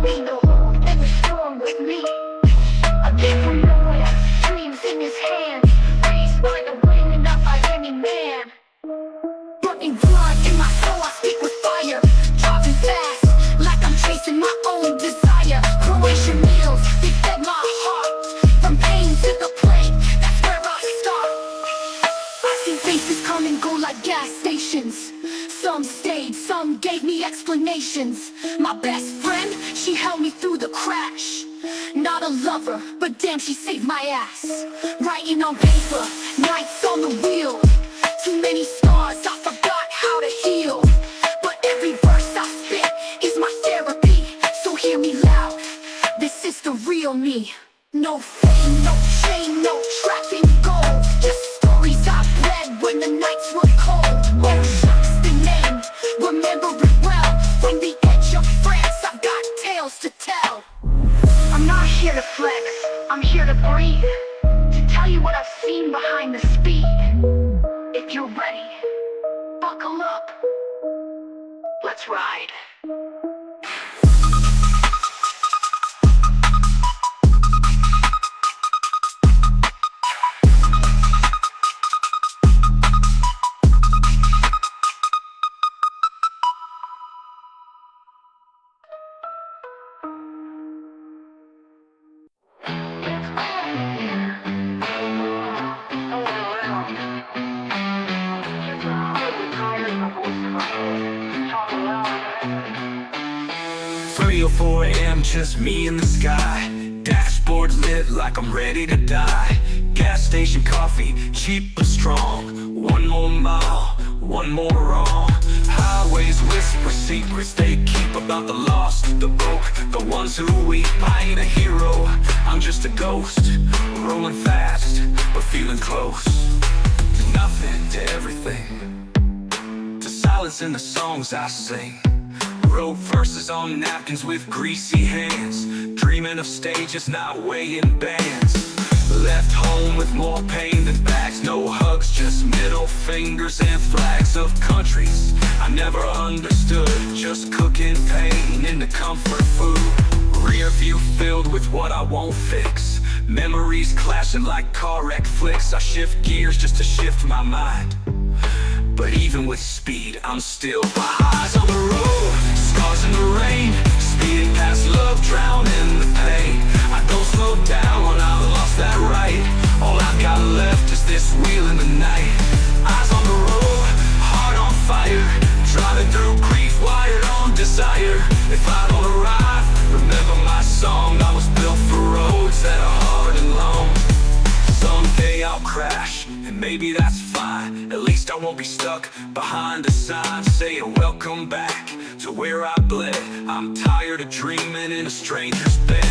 Ain't no hope in the storm with me. A kid from nowhere, dreams in his hands, raised by the wind and not by any man. Burning blood in my soul, I speak with fire. Driving fast, like I'm chasing my own desire. Croatian meals, they fed my heart. From pain to the plague, that's where I start. I've seen faces come and go like gas stations. Some stayed, some gave me explanations. My best friend, she held me through the crash. Not a lover, but damn she saved my ass. Writing on paper, nights on the wheel. Too many scars, I forgot how to heal. But every verse I spit is my therapy. So hear me loud, this is the real me. No fame, no chain, no trapping gold. Just stories I read when the nights were cold. Ozhak's the name, remember it well. From the edge of France, I've got tales to tell. I'm not here to flex, I'm here to breathe. To tell you what I've seen behind the speed. If you're ready, buckle up, let's ride. Three or 4 a.m., just me in the sky. Dashboard lit like I'm ready to die. Gas station coffee, cheap but strong. One more mile, one more wrong. Highways whisper secrets they keep about the lost, the broke, the ones who weep. I ain't a hero, I'm just a ghost. Rolling fast, but feeling close. To nothing, to everything. To silence in the songs I sing. Wrote verses on napkins with greasy hands. Dreaming of stages, not weighing bands. Left home with more pain than bags. No hugs, just middle fingers and flags of countries I never understood. Just cooking pain into comfort food. Rear view filled with what I won't fix. Memories clashing like car wreck flicks. I shift gears just to shift my mind. But even with speed, I'm still behind. Eyes on the road, scars in the rain. Speeding past love, drowning the pain. I don't slow down, I've lost that right. All I've got left is this wheel in the night. Eyes on the road, heart on fire. Driving through grief, wired on desire. If I don't arrive, remember my song. I was built for roads that are hard and long. Someday I'll crash, and maybe that's fine. At least I won't be stuck behind a sign saying welcome back to where I bled. I'm tired of dreaming in a stranger's bed.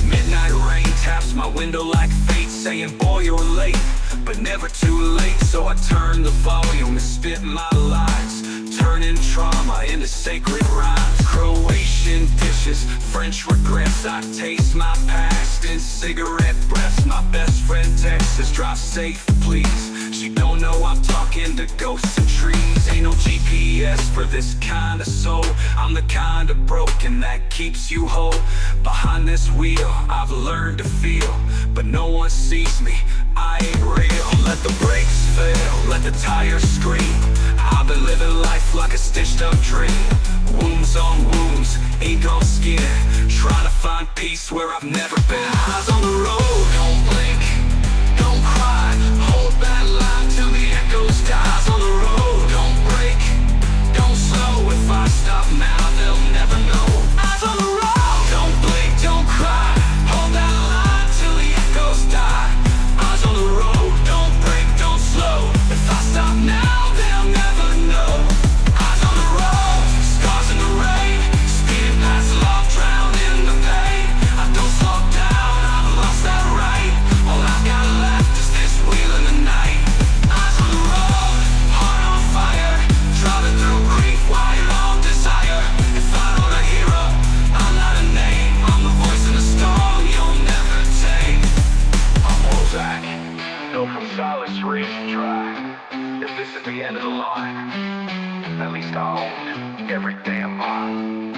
Midnight rain taps my window like fate, saying boy you're late, but never too late. So I turn the volume and spit my lines, turning trauma into sacred rhymes. Croatian dishes, French regrets. I taste my past in cigarette breaths. My best friend texts, drive safe please. She don't know I'm talking to ghosts and trees. Ain't no GPS for this kind of soul. I'm the kind of broken that keeps you whole. Behind this wheel, I've learned to feel, but no one sees me, I ain't real. Let the brakes fail, let the tires scream. I've been living life like a stitched up dream. Wounds on wounds, ink on skin. Trying to find peace where I've never been. Eyes on the road, don't blink, don't cry. Hold that line till the echoes die. Eyes on the road, don't break, don't slow. If I stop now, they'll never know. Eyes on the road, don't blink, don't cry. Hold that line till the echoes die. Eyes on the road, don't break, don't slow. If I stop now, they'll never know. Eyes on the road, scars in the rain. Speeding past love, drowned in the pain. I don't slow down, I've lost that right. All I've got left is this wheel in the night. Eyes on the road, heart on fire. Driving through grief, wired on desire. If I don't a hero, I'm not a name. I'm the voice in the storm you'll never take. I'm Ozhak, built from solace, raised to try. If this is the end of the line, at least I own every damn line.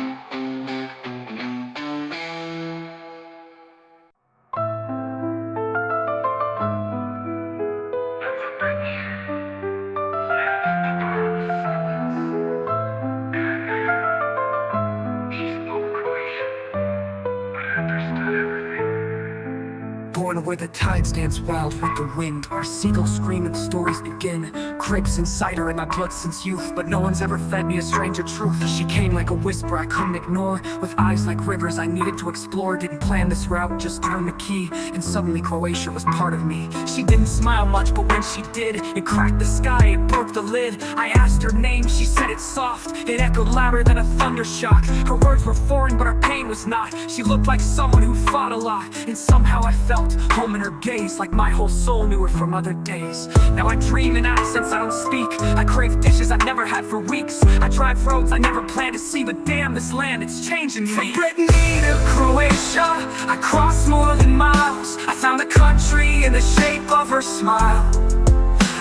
born where the tides dance wild with the wind. Our seagulls scream and stories begin. Grapes and cider in my blood since youth, but no one's ever fed me a stranger truth. She came like a whisper I couldn't ignore, with eyes like rivers I needed to explore. Didn't plan this route, just turned the key, and suddenly Croatia was part of me. She didn't smile much, but when she did, it cracked the sky, it broke the lid. I asked her name, she said it soft, it echoed louder than a thunder shock. Her words were foreign, but her pain was not. She looked like someone who fought a lot, and somehow I felt home in her gaze, like my whole soul knew her from other days. Now I dream in accents I don't speak, I crave dishes I never had for weeks. I drive roads I never planned to see, but damn, this land, it's changing me. From Brittany to Croatia, I crossed more than miles. I found the country in the shape of her smile.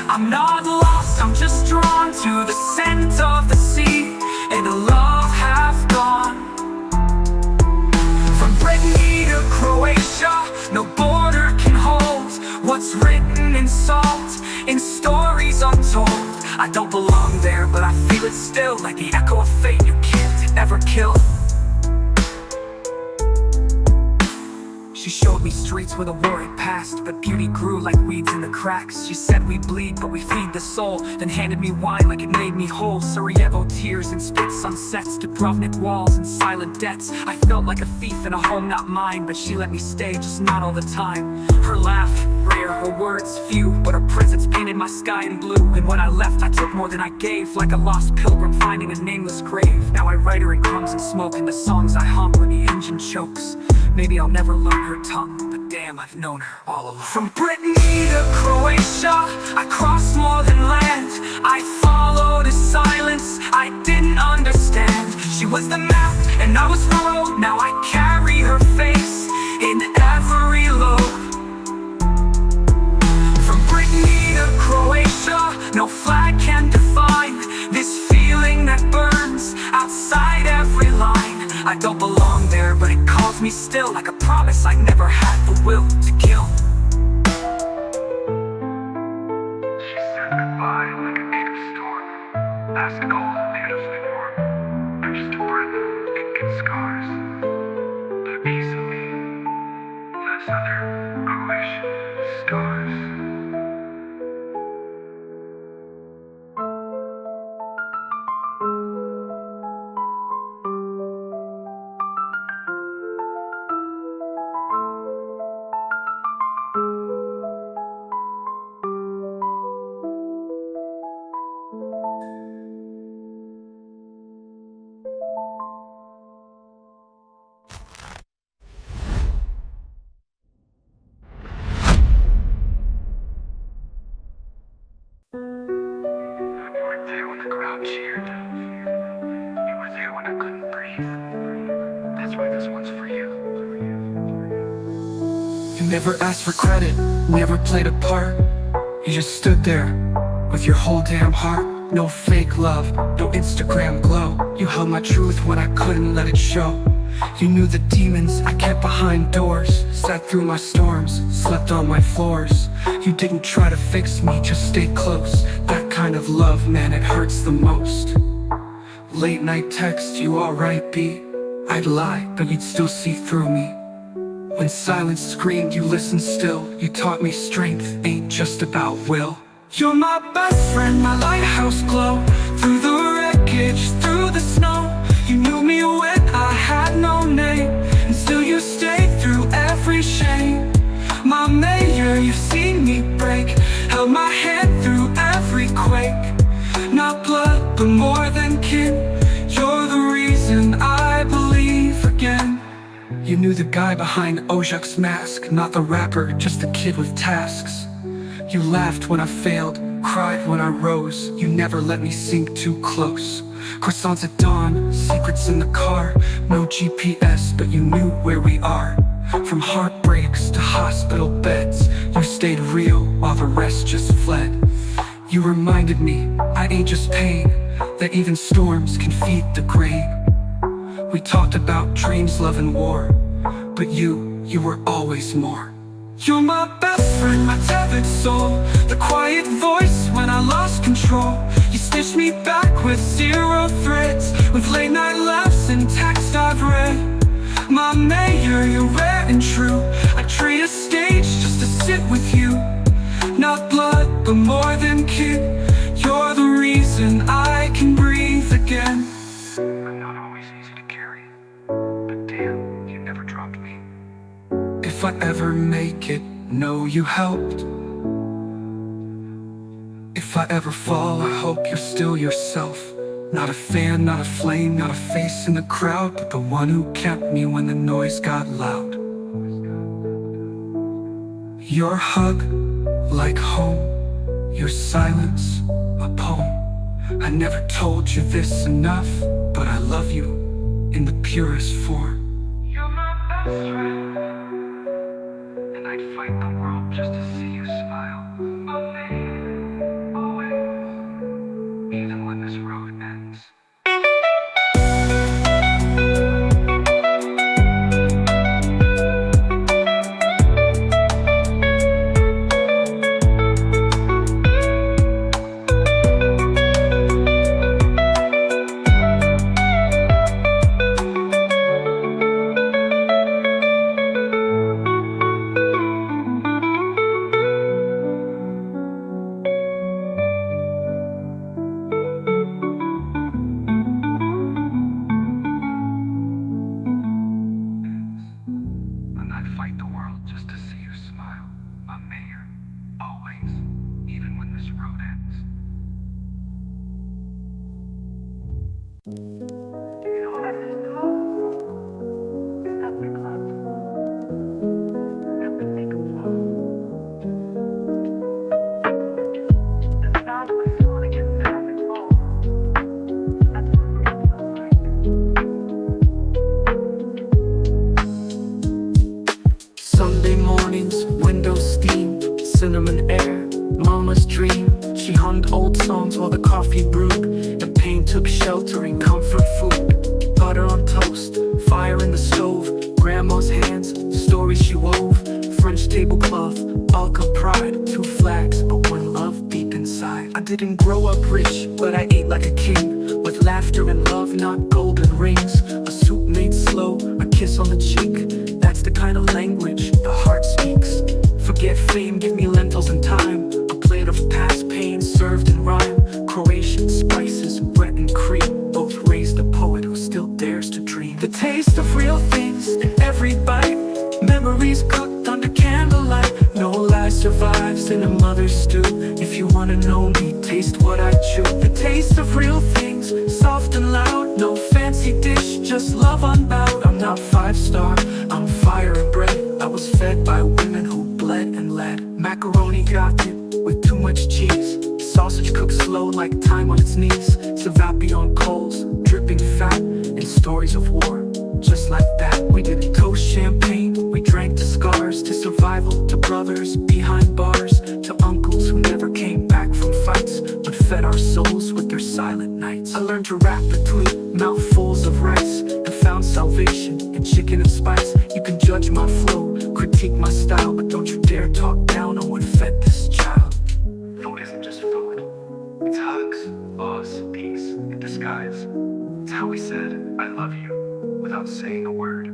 I'm not lost, I'm just drawn to the scent of the sea and a love half gone. From Brittany to Croatia, no border can hold what's written in salt, in stories untold. I don't belong there, but I feel it still, like the echo of fate you can't ever kill. She showed me streets where the war had passed, but beauty grew like weeds in the cracks. She said we bleed, but we feed the soul, then handed me wine like it made me whole. Sarajevo tears and split sunsets, Dubrovnik walls and silent debts. I felt like a thief in a home not mine, but she let me stay, just not all the time. Her laugh, rare, her words few, but her presence painted my sky in blue. And when I left, I took more than I gave, like a lost pilgrim finding a nameless grave. Now I write her in crumbs and smoke, and the songs I hum when the engine chokes. Maybe I'll never learn her tongue, but damn, I've known her all along. From Brittany to Croatia, I crossed more than land. I followed his silence, I didn't understand. She was the map, and I was the road. Now I carry her face in every load. From Brittany to Croatia, no flag can define this feeling that burns outside every line. I don't belong there, but it calls me still, like a promise I never had the will to kill. She said goodbye like a native storm, past cold, beautifully warm. I'm just a breath, ink and scars, but easily less other Croatian stars. The crowd cheered. You were there when I couldn't breathe. That's why this one's for you. You never asked for credit, never played a part. You just stood there with your whole damn heart. No fake love, no Instagram glow. You held my truth when I couldn't let it show. You knew the demons I kept behind doors, sat through my storms, slept on my floors. You didn't try to fix me, just stay close. That kind of love, man, it hurts the most. Late night text, you alright, B? I'd lie, but you'd still see through me. When silence screamed, you listened still. You taught me strength ain't just about will. You're my best friend, my lighthouse glow. Through the wreckage, through the snow. You knew me when I had no name, and still you stayed through every shame. My mayor, you've seen me break, held my hand through every quake. Not blood, but more than kin. You're the reason I believe again. You knew the guy behind Ozhak's mask, not the rapper, just the kid with tasks. You laughed when I failed, cried when I rose. You never let me sink too close. Croissants at dawn, secrets in the car. No GPS, but you knew where we are. From heartbreaks to hospital beds, you stayed real while the rest just fled. You reminded me, I ain't just pain, that even storms can feed the grain. We talked about dreams, love and war, but you were always more. You're my best friend, my tethered soul, the quiet voice when I lost control. You stitched me back with zero threads, with late night laughs and text I've read. My mayor, you're rare and true. I trade a stage it with you. Not blood, but more than kin. You're the reason I can breathe again. I'm not always easy to carry, but damn, you never dropped me. If I ever make it, know you helped. If I ever fall, I hope you're still yourself. Not a fan, not a flame, not a face in the crowd, but the one who kept me when the noise got loud. Your hug, like home. Your silence, a poem. I never told you this enough, but I love you in the purest form. You're my best friend, and I'd fight the world just to see you smile. Always, even when this road ends. Fight the world just to see you smile. A mayor, always, even when this road ends. You know what I just thought? Stop the club. Have to make a flow. The sound of a song against the traffic ball. That's what it feels like. Sunday mornings, window steam, cinnamon air, mama's dream. She hummed old songs while the coffee brewed, and pain took shelter in comfort food. Butter on toast, fire in the stove, grandma's hands, stories she wove. French tablecloth, Alka pride, 2 flags, but one love deep inside. I didn't grow up rich, but I ate like a king, with laughter and love, not golden rings. A soup made slow, a kiss on the cheek. That's the kind of language the heart speaks. Forget fame, give me lentils and thyme. A plate of past pain served in rhyme. Croatian spices, Breton cream. Both raised a poet who still dares to dream. The taste of real things in every bite. Memories cooked under candlelight. No lie survives in a mother's stew. If you wanna know me, taste what I chew. The taste of real things, soft and loud. No fancy dish, just love unbowed. I'm not 5-star, I'm fire and bread. I was fed by women who bled and led. Macaroni got it with too much cheese. Sausage cooked slow like time on its knees. Savapi on coals, dripping fat. And stories of war, just like that. We did toast champagne, we drank to scars. To survival, to brothers behind bars. To uncles who never came back from fights, but fed our souls with their silent nights. I learned to rap between mouthfuls of rice, and found salvation in chicken and spice. You can judge my flow, critique my style, but don't you dare talk down on what fed this child. Food isn't just food, it's hugs, laws, peace in disguise. It's how we said, I love you, without saying a word.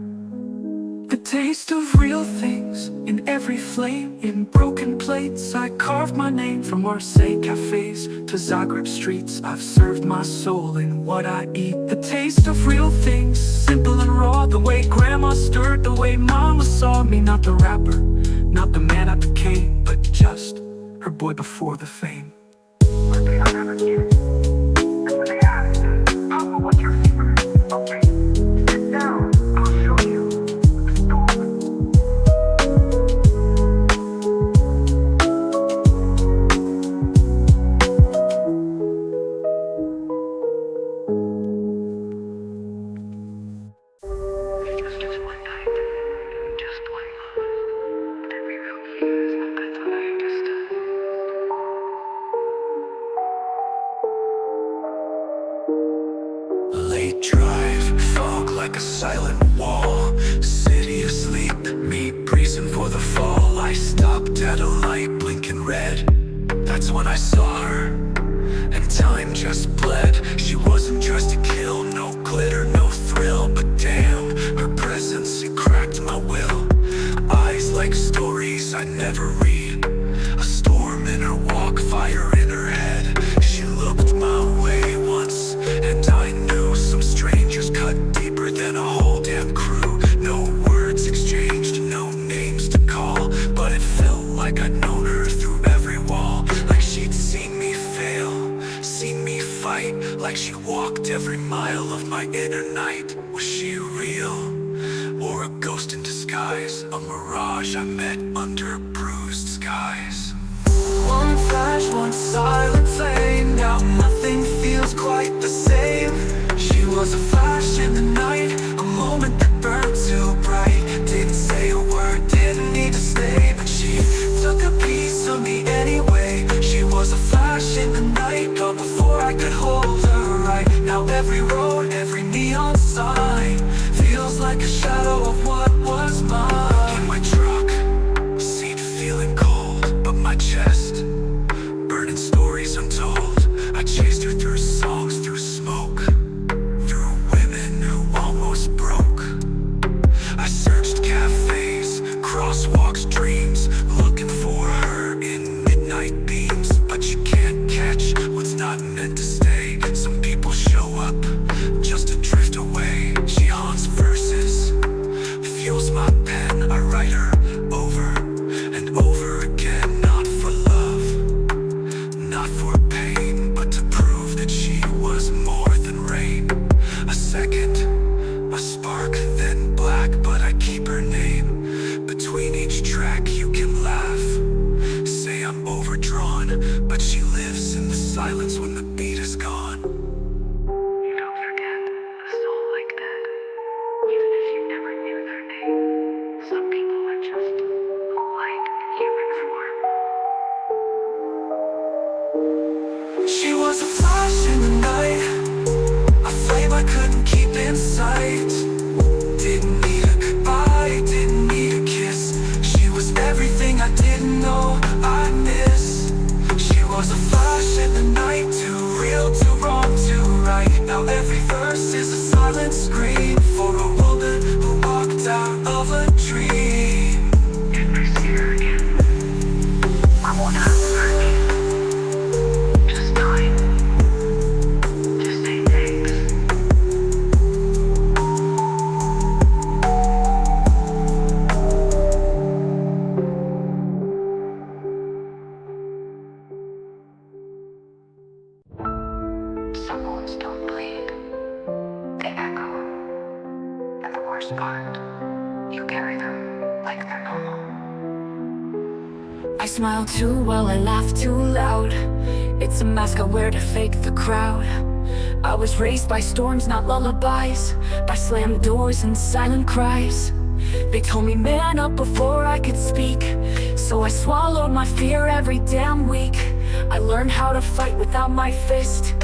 The taste of real things in every flame. In broken plates I carved my name. From Marseille cafes to Zagreb streets, I've served my soul in what I eat. The taste of real things, simple and raw. The way grandma stirred, the way mama saw me. Not the rapper, not the man I became, but just her boy before the fame. One day I'll never get it. And when they asked, Papa, what's your secret? Okay, sit down, I'll show you the story. It's just one night, just one love. But every real years, I thought I understood. Late drive, fog like a silent wall. City asleep, me bracing for the fall. I stopped at a light, blinking red. That's when I saw her, and time just bled. She wasn't just a kill, no glitter, no thrill. But damn, her presence, it cracked my will. Eyes like stories books I never read. A storm in her walk, fire in her head. She looked my way once, and I knew some strangers cut deeper than a whole damn crew. No words exchanged, no names to call, but it felt like I'd known her through every wall. Like she'd seen me fail, seen me fight, like she walked every mile of my inner night. Was she real, or a ghost in disguise? A mirage I met under bruised skies. One flash, one silent flame. Now nothing feels quite the same. She was a flash in the night, a moment that burned too bright. Didn't say a word, didn't need to stay, but she took a piece of me anyway. She was a flash in the night, gone before I could hold her right. Now every road, every neon sign feels like a shadow of what was mine. In my truck, seat feeling cold, but my chest burning stories untold. I chased her through songs, through smoke, through women who almost broke. I searched cafes, crosswalks, dreams, looking for her in midnight beams. But you can't catch what's not meant to stay. Some people show up just to drift away. She haunts verses, fuels my pen. I write her over and over again. Not for love, not for pain, but to prove that she was more than rain. A second, a spark, then black, but I keep her name. Between each track you can laugh, say I'm overdrawn, but she lives in the silence when the beat is gone. You don't forget a soul like that, even if you never knew their name. Some people are just light in human form. She was a flash in the night, a flame I couldn't keep in sight. Didn't need a goodbye, didn't need a kiss. She was everything I didn't know I'd miss. She was a flash in the night, too real, too wrong, too right. Now every verse is a silent scream for a woman who walked out of a dream. If I see her again, I won't ask her again. Just time. Just say thanks. Some wounds don't bleed. They echo. And the worst part, you carry them like they're normal. I smile too well, I laugh too loud. It's a mask I wear to fake the crowd. I was raised by storms, not lullabies, by slammed doors and silent cries. They told me man up before I could speak, so I swallowed my fear every damn week. I learned how to fight without my fist,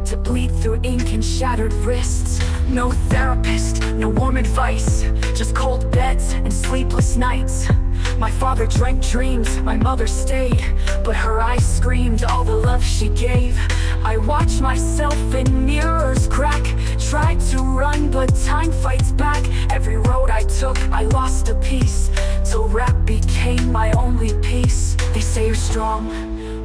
to bleed through ink and shattered wrists. No therapist, no warm advice, just cold beds and sleepless nights. My father drank dreams, my mother stayed, but her eyes screamed all the love she gave. I watched myself in mirrors crack, tried to run but time fights back. Every road I took, I lost a piece, till rap became my only peace. They say you're strong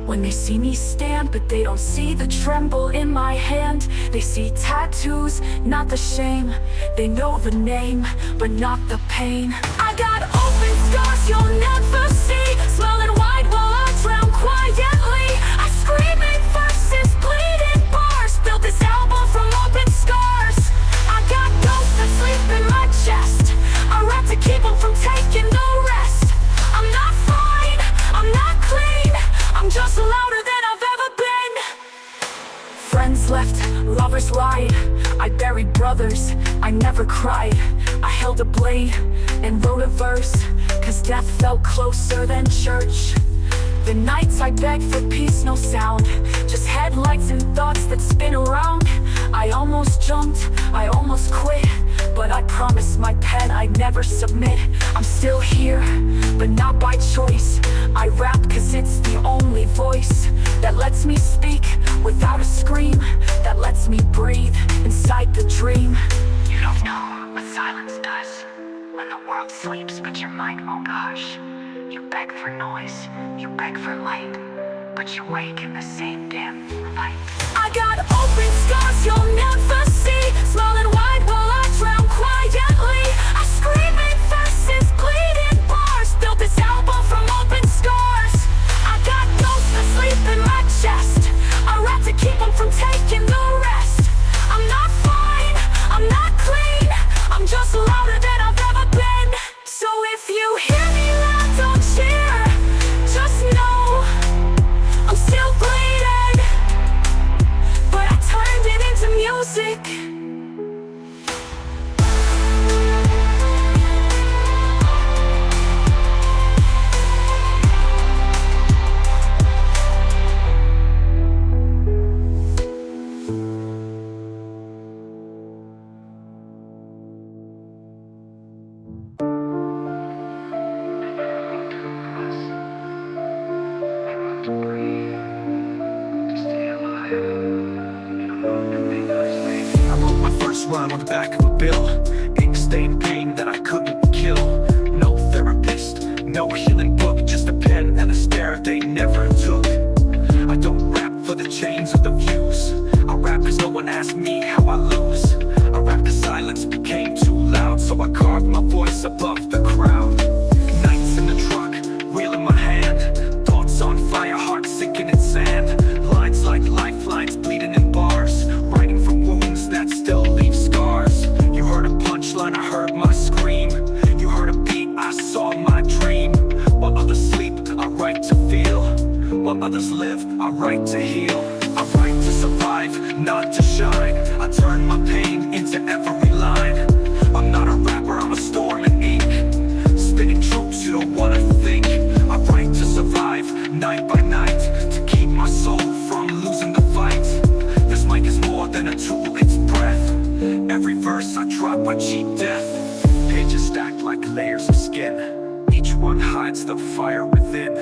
when they see me stand, but they don't see the tremble in my hand. They see tattoos, not the shame. They know the name, but not the pain. I got open scars you'll never see, smiling wide while I drown quietly. I scream in verses, bleed in bars, built this album from open scars. I got ghosts that sleep in my chest, I rap to keep them from taking the rest. I'm not fine, I'm not clean, I'm just louder than I've ever been. Friends left, lovers lied, I buried brothers, I never cried. I held a blade and wrote a verse, cause death felt closer than church. The nights I begged for peace, no sound, just headlights and thoughts that spin around. I almost jumped, I almost quit, but I promised my pen I'd never submit. I'm still here, but not by choice. I rap cause it's the only voice that lets me speak without a scream, that lets me breathe inside the dream. You don't know what silence does when the world sleeps but your mind won't hush. You beg for noise, you beg for light, but you wake in the same damn fight. I got open scars you'll never see, smiling wide while I drown quietly. I scream in verses, bleeding bars, built this album from open scars. I got ghosts asleep in my chest, I rap to keep them from taking the rest. I'm not fine, I'm not clean, I'm just louder than I've ever been. So if you hear me loud, don't cheer, just know I'm still bleeding, but I turned it into music. I wrote my first rhyme on the back of a bill, ink stained pain that I couldn't kill. No therapist, no healing book, just a pen and a stare they never took. I don't rap for the chains or the views, I rap cause no one asked me how I lose. I rap cause silence became too loud, so I carved my voice above the crowd. Nights in the truck, wheel in my hand, thoughts on fire, heart sinking in sand. Lines like lifelines bleeding in bars, writing from wounds that still leave scars. You heard a punchline, I heard my scream. You heard a beat, I saw my dream. While others sleep, I write to feel. While others live, I write to heal. I write to survive, not to shine. I turn my pain into every line. I'm not a rapper, I'm a storm in ink, spitting truths you don't wanna think. I write to survive, night by night, to keep my soul from losing the fight. This mic is more than a tool, it's breath. Every verse I drop, I cheat death. Pages stacked like layers of skin, each one hides the fire within.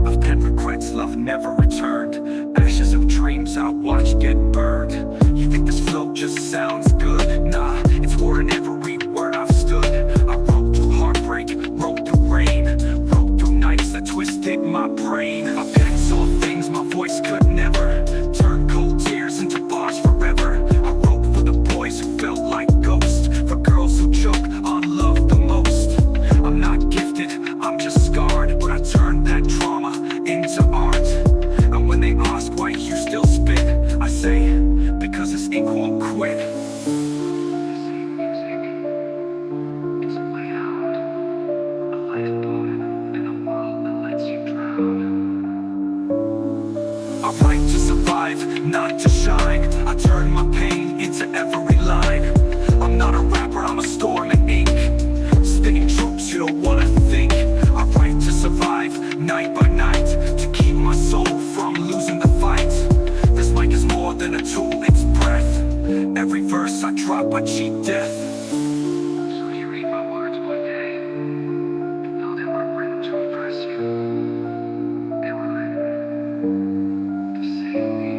I've penned regrets love never returned, ashes of dreams I watched get burned. You think this flow just sounds good? Nah, it's war in every word I've stood. I wrote through heartbreak, wrote through rain, wrote through nights that twisted my brain. I penned saw things my voice could never, turn cold tears into bars forever. I wrote for the boys who felt like ghosts, for girls who choke on love the most. I'm not gifted, I'm just scarred, but I turned that trauma into art. And when they ask why you still spit, I say, because this ink won't quit. It's a way out, a lifeboat in a world that lets you drown. I write to survive, not to shine. I turn my pain into every line. I'm not a rapper, I'm a storm in ink, spitting truths you don't wanna think. I write to survive, night by night, to keep my soul from losing the fight. This mic is more than a tool, it's breath. Every verse I drop, I cheat death. So you read my words one day, know they weren't written to impress you. They were written to save me.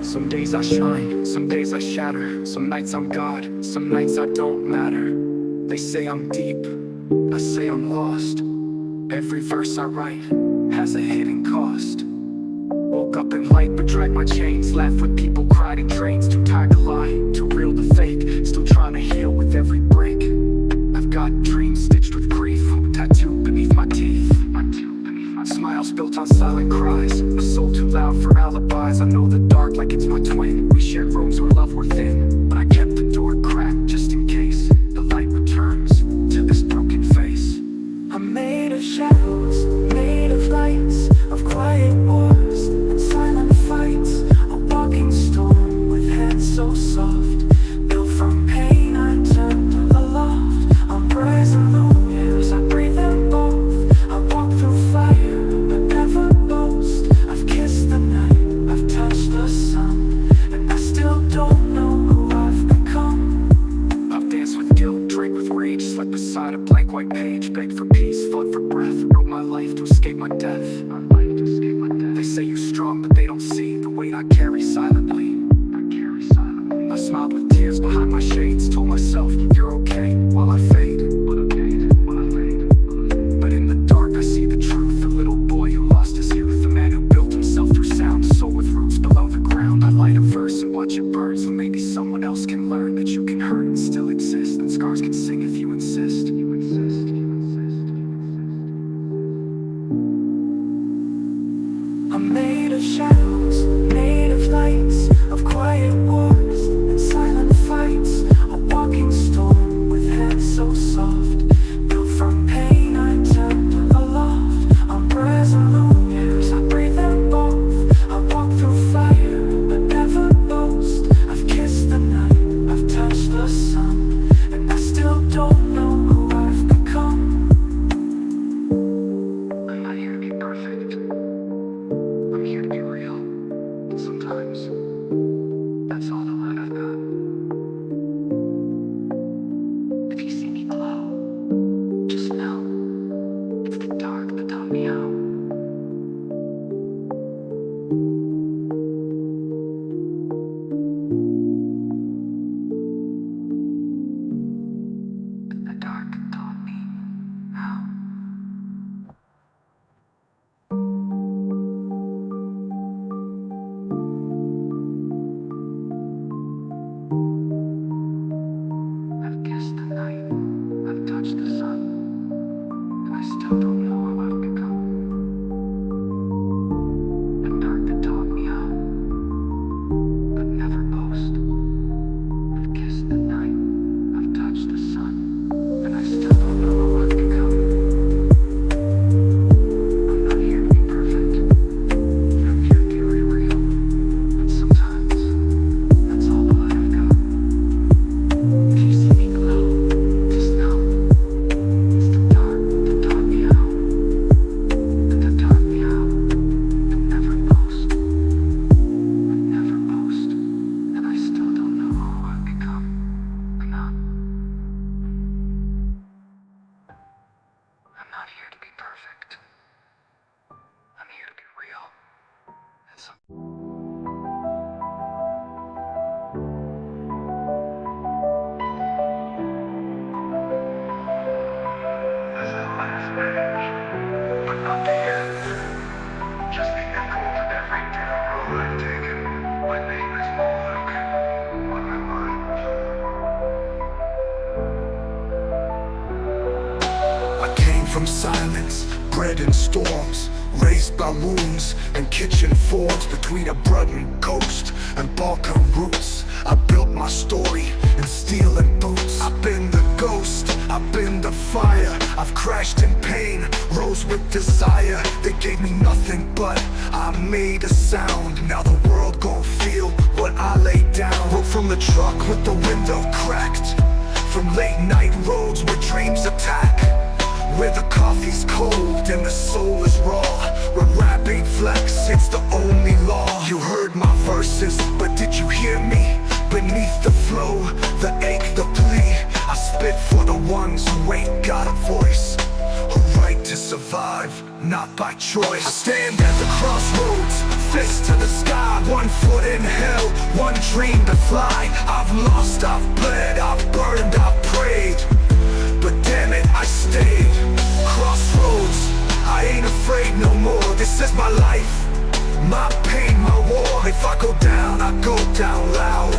Some days I shine, some days I shatter. Some nights I'm God, some nights I don't matter. They say I'm deep, I say I'm lost. Every verse I write has a hidden cost. Woke up in light but dragged my chains. Laughed with people, cried in trains. Too tired to lie, too real to fake. Still trying to heal with every break. I've got dreams stitched with grief, tattooed beneath my teeth. Smiles built on silent cries, a soul too loud for alibis. I know the dark like it's my twin. We shared rooms where love were thin, but I kept the door cracked just in case the light returns to this broken face. I'm made of shadows, made of lights, of quiet wars and silent fights. A walking storm with hands so soft, built from pain I turned aloft. I'm rising low as I breathe inside a blank white page. Begged for peace, fought for breath, wrote my life to escape my death. They say you're strong, but they don't see the weight I carry silently. I smiled with tears behind my shades, told myself, you're okay, while I fade. But in the dark I see the truth, the little boy who lost his youth, the man who built himself through sound, a soul with roots below the ground. I light a verse and watch it burn, so maybe someone else can learn that you can hurt and still exist, and scars can sing if you insist. I'm made of shadows, made of lights, of quiet wars and silent fights. A walking storm with head so soft, built from pain I turned aloft. I'm resolute, yes, I breathe them both. I walk through fire, but never boast. I've kissed the night, I've touched the sun, and I still don't know who I've become. I'm not here to be perfect, I'm here to be real. Sometimes that's all the light I've got. If you see me glow, just know it's the dark that taught me how. The dark taught me how. I've kissed the night, I've touched the sun, and I still don't know how I've become. The dark that taught me how, but never boast. I've kissed the night, I've touched the sun, and I still don't know how I've become. I'm not here to be perfect, I'm here to be real. And sometimes that's all the light I've got. If you see me glow, just know it's the dark that taught me how. That taught me how to never boast. Never boast. And I still don't know who I've become. I'm not here to be perfect. I'm here to be real. And so this is the last page, but not the end. Just the echo of every road I've taken. My name is Ozhak on my mind. I came from silence, bred in storms, raised by wounds and kitchen forms, between a Breton coast and Balkan roots. I built my story in steel and boots. I've been the ghost, I've been the fire. I've crashed in pain, rose with desire. They gave me nothing but I made a sound. Now the world gon' feel what I laid down. Wrote from the truck with the window cracked, from late night roads where dreams attack, where the coffee's cold and the soul is raw, where rap ain't flex, it's the only law. You heard my verses, but did you hear me? Beneath the flow, the ache, the plea, I spit for the ones who ain't got a voice, a right to survive, not by choice. I stand at the crossroads, fist to the sky, one foot in hell, one dream to fly. I've lost, I've bled, I've burned, I've prayed, but damn it, I stayed. Crossroads, I ain't afraid no more. This is my life, my pain, my war. If I go down, I go down loud,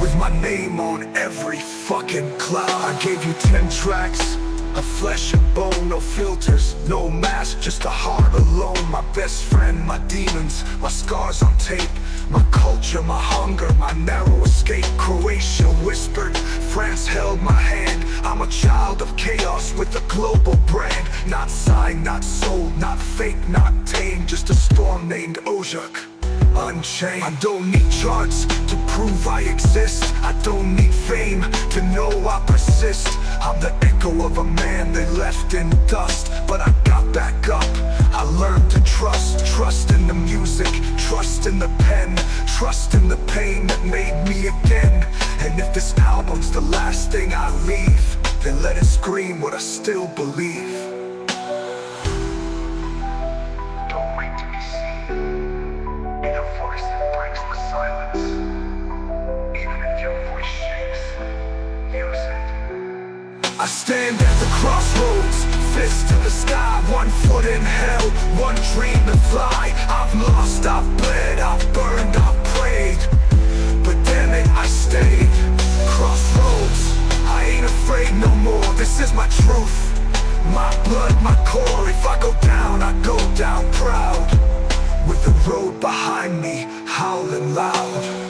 with my name on every fucking cloud. I gave you 10 tracks, of flesh and bone, no filters, no mask, just a heart alone. My best friend, my demons, my scars on tape, my culture, my hunger, my narrow escape. Croatia whispered, France held my hand. I'm a child of chaos with a global brand. Not signed, not sold, not fake, not tame, just a storm named Ozhak, unchained. I don't need charts to prove I exist. I don't need fame to know I persist. I'm the echo of a man they left in dust, but I got back up. I learned to trust, trust in the music, trust in the pen, trust in the pain that made me again. And if this album's the last thing I leave, then let it scream what I still believe. Don't wait to be seen. Be the voice that breaks the silence. Even if your voice shakes, use it. I stand at the crossroads, fist to the sky, one foot in hell, one dream to fly. I've lost, I've bled, I've burned, I've prayed, but damn it, I stayed. Crossroads, I ain't afraid no more, this is my truth, my blood, my core. If I go down, I go down proud, with the road behind me, howling loud.